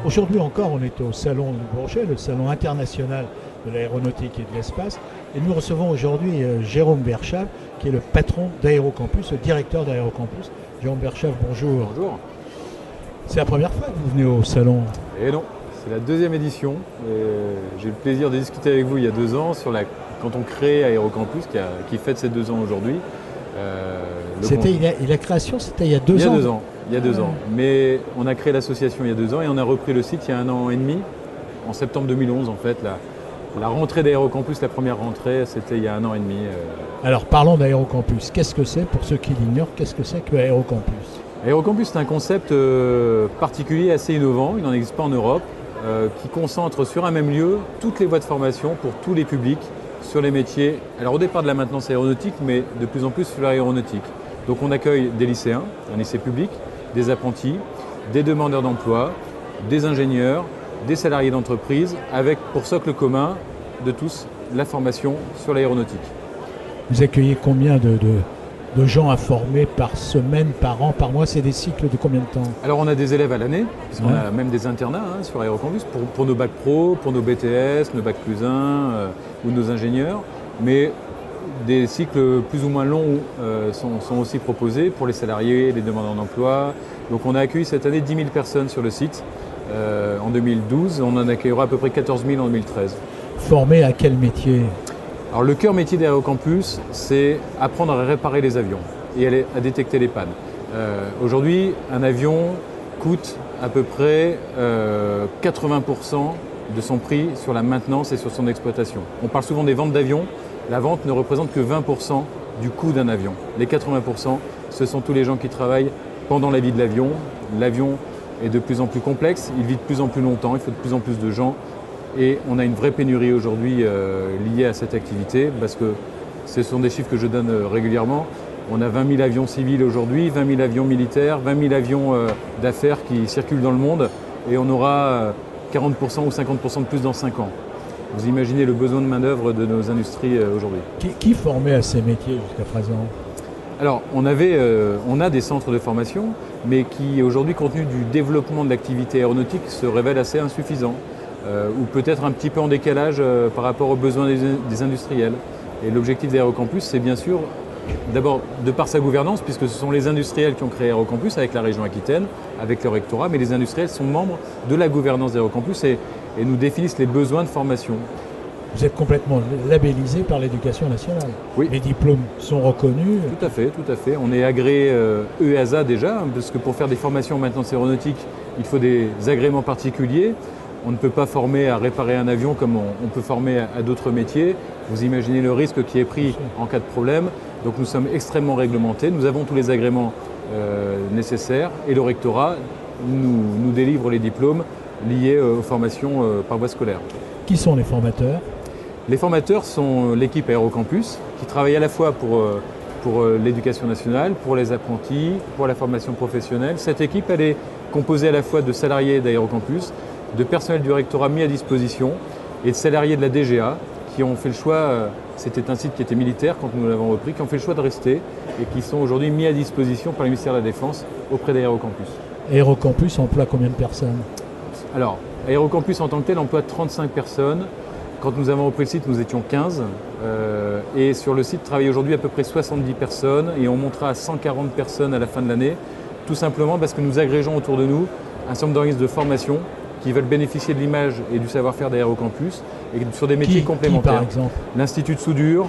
Aujourd'hui encore, on est au salon du Bourget, le salon international de l'aéronautique et de l'espace. Et nous recevons aujourd'hui Jérôme Verschaff, qui est le patron d'Aérocampus, le directeur d'Aérocampus. Jérôme Verschaff, bonjour. Bonjour. C'est la première fois que vous venez au salon? Et non, c'est la deuxième édition. J'ai eu le plaisir de discuter avec vous il y a 2 ans quand on crée Aérocampus, qui fête ses 2 ans aujourd'hui. La création, c'était il y a 2 ans? Il y a 2 ans. Mais on a créé l'association il y a 2 ans et on a repris le site il y a 1 an et demi, en septembre 2011 en fait. La rentrée d'Aérocampus, la première rentrée, c'était il y a 1 an et demi. Alors parlons d'Aérocampus. Qu'est-ce que c'est, pour ceux qui l'ignorent, qu'est-ce que c'est que Aérocampus? Aérocampus, c'est un concept particulier, assez innovant, il n'en existe pas en Europe, qui concentre sur un même lieu toutes les voies de formation pour tous les publics sur les métiers, alors au départ de la maintenance aéronautique, mais de plus en plus sur l'aéronautique. Donc on accueille des lycéens, un lycée public, des apprentis, des demandeurs d'emploi, des ingénieurs, des salariés d'entreprise, avec pour socle commun de tous la formation sur l'aéronautique. Vous accueillez combien de gens à former par semaine, par an, par mois? C'est des cycles de combien de temps? Alors on a des élèves à l'année, puisqu'on a même des internats sur Aérocampus, pour nos bacs pro, pour nos BTS, nos bacs plus 1 ou nos ingénieurs. Mais des cycles plus ou moins longs sont aussi proposés pour les salariés, les demandeurs d'emploi. Donc on a accueilli cette année 10 000 personnes sur le site en 2012. On en accueillera à peu près 14 000 en 2013. Formés à quel métier? Alors le cœur métier d'Aérocampus, c'est apprendre à réparer les avions et à détecter les pannes. Aujourd'hui, un avion coûte à peu près 80% de son prix sur la maintenance et sur son exploitation. On parle souvent des ventes d'avions. La vente ne représente que 20% du coût d'un avion. Les 80%, ce sont tous les gens qui travaillent pendant la vie de l'avion. L'avion est de plus en plus complexe, il vit de plus en plus longtemps, il faut de plus en plus de gens. Et on a une vraie pénurie aujourd'hui liée à cette activité, parce que ce sont des chiffres que je donne régulièrement. On a 20 000 avions civils aujourd'hui, 20 000 avions militaires, 20 000 avions d'affaires qui circulent dans le monde, et on aura 40% ou 50% de plus dans 5 ans. Vous imaginez le besoin de main-d'œuvre de nos industries aujourd'hui. Qui formait à ces métiers jusqu'à présent? Alors, on a des centres de formation, mais qui aujourd'hui, compte tenu du développement de l'activité aéronautique, se révèlent assez insuffisants, ou peut-être un petit peu en décalage par rapport aux besoins des industriels. Et l'objectif d'Aérocampus, c'est bien sûr, d'abord de par sa gouvernance, puisque ce sont les industriels qui ont créé Aérocampus avec la région Aquitaine, avec le rectorat, mais les industriels sont membres de la gouvernance d'Aérocampus et nous définissent les besoins de formation. Vous êtes complètement labellisé par l'Éducation nationale. Oui. Les diplômes sont reconnus. Tout à fait, tout à fait. On est agréé EASA déjà, parce que pour faire des formations en maintenance aéronautique, il faut des agréments particuliers. On ne peut pas former à réparer un avion comme on peut former à d'autres métiers. Vous imaginez le risque qui est pris en cas de problème. Donc nous sommes extrêmement réglementés. Nous avons tous les agréments nécessaires et le rectorat nous délivre les diplômes liés aux formations par voie scolaire. Qui sont les formateurs? Les formateurs sont l'équipe Aérocampus qui travaille à la fois pour l'éducation nationale, pour les apprentis, pour la formation professionnelle. Cette équipe, elle est composée à la fois de salariés d'Aérocampus, de personnel du rectorat mis à disposition et de salariés de la DGA qui ont fait le choix, c'était un site qui était militaire quand nous l'avons repris, qui ont fait le choix de rester et qui sont aujourd'hui mis à disposition par le ministère de la Défense auprès d'Aérocampus. Aérocampus emploie combien de personnes? Alors, Aérocampus en tant que tel emploie 35 personnes. Quand nous avons repris le site, nous étions 15. Et sur le site travaillent aujourd'hui à peu près 70 personnes et on montera à 140 personnes à la fin de l'année, tout simplement parce que nous agrégeons autour de nous un certain nombre d'organismes de formation qui veulent bénéficier de l'image et du savoir-faire d'Aérocampus et sur des métiers complémentaires. Par exemple l'Institut de soudure,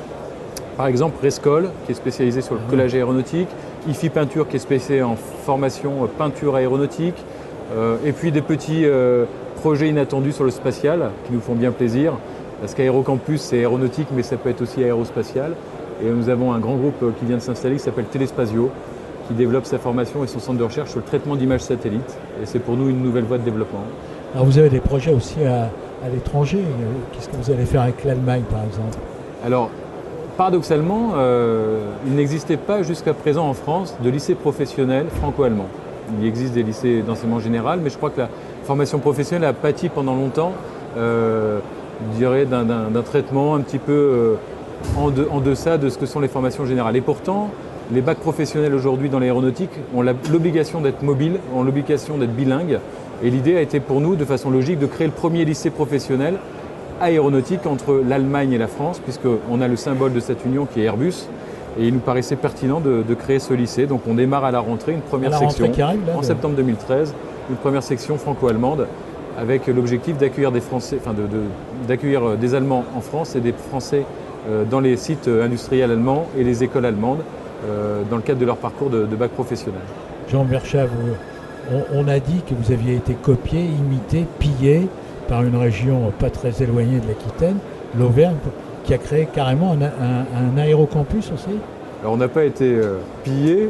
par exemple Rescol, qui est spécialisé sur le collage aéronautique, IFI Peinture, qui est spécialisé en formation peinture aéronautique, et puis des petits projets inattendus sur le spatial qui nous font bien plaisir, parce qu'Aérocampus c'est aéronautique, mais ça peut être aussi aérospatial. Et nous avons un grand groupe qui vient de s'installer qui s'appelle Téléspasio, qui développe sa formation et son centre de recherche sur le traitement d'images satellites. Et c'est pour nous une nouvelle voie de développement. Alors vous avez des projets aussi à l'étranger. Qu'est-ce que vous allez faire avec l'Allemagne, par exemple? Alors, paradoxalement, il n'existait pas jusqu'à présent en France de lycée professionnel franco-allemand. Il existe des lycées d'enseignement général, mais je crois que la formation professionnelle a pâti pendant longtemps, je dirais, d'un traitement un petit peu en deçà de ce que sont les formations générales. Et pourtant, les bacs professionnels aujourd'hui dans l'aéronautique ont l'obligation d'être mobiles, ont l'obligation d'être bilingues. Et l'idée a été pour nous, de façon logique, de créer le premier lycée professionnel aéronautique entre l'Allemagne et la France, puisqu'on a le symbole de cette union qui est Airbus. Et il nous paraissait pertinent de créer ce lycée. Donc on démarre à la rentrée une première section en septembre 2013, une première section franco-allemande, avec l'objectif d'accueillir des Français, d'accueillir des Allemands en France et des Français dans les sites industriels allemands et les écoles allemandes dans le cadre de leur parcours de bac professionnel. Jean Verschaff, on a dit que vous aviez été copié, imité, pillé par une région pas très éloignée de l'Aquitaine, l'Auvergne, qui a créé carrément un aérocampus aussi. Alors on n'a pas été pillé.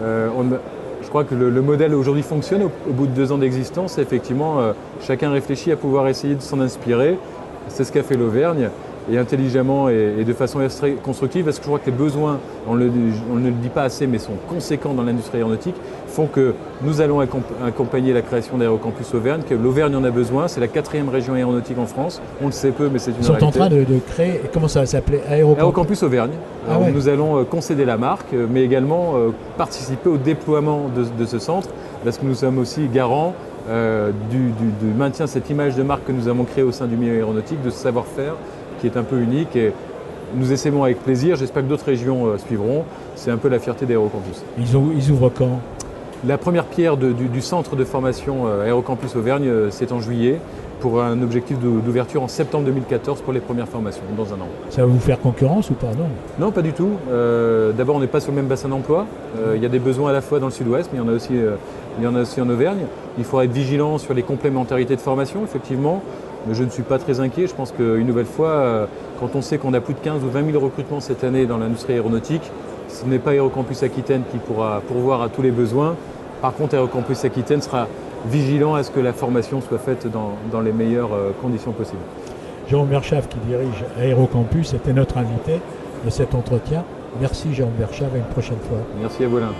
Je crois que le modèle aujourd'hui fonctionne au bout de 2 ans d'existence. Effectivement, chacun réfléchit à pouvoir essayer de s'en inspirer. C'est ce qu'a fait l'Auvergne, et intelligemment et de façon très constructive, parce que je crois que les besoins, on ne le dit pas assez, mais sont conséquents dans l'industrie aéronautique, font que nous allons accompagner la création d'Aérocampus Auvergne, que l'Auvergne en a besoin. C'est la 4e région aéronautique en France. On le sait peu, mais c'est une réalité. Ils sont en train de créer, comment ça va s'appeler, Aérocampus Auvergne. Ah ouais. Nous allons concéder la marque, mais également participer au déploiement de ce centre, parce que nous sommes aussi garants du maintien de cette image de marque que nous avons créée au sein du milieu aéronautique, de ce savoir-faire qui est un peu unique, et nous essaierons avec plaisir. J'espère que d'autres régions suivront. C'est un peu la fierté d'Aérocampus. Ils ouvrent quand? La première pierre du centre de formation Aérocampus Auvergne, c'est en juillet, pour un objectif d'ouverture en septembre 2014 pour les premières formations, dans un an. Ça va vous faire concurrence ou pas? Non, pas du tout. D'abord, on n'est pas sur le même bassin d'emploi. Il y a des besoins à la fois dans le sud-ouest, mais il y en a aussi en Auvergne. Il faudra être vigilant sur les complémentarités de formation, effectivement. Mais je ne suis pas très inquiet. Je pense qu'une nouvelle fois, quand on sait qu'on a plus de 15 ou 20 000 recrutements cette année dans l'industrie aéronautique, ce n'est pas Aérocampus Aquitaine qui pourra pourvoir à tous les besoins. Par contre, Aérocampus Aquitaine sera vigilant à ce que la formation soit faite dans les meilleures conditions possibles. Jérôme Verschaff, qui dirige Aérocampus, était notre invité de cet entretien. Merci Jérôme Verschaff, à une prochaine fois. Merci à vous, Alain.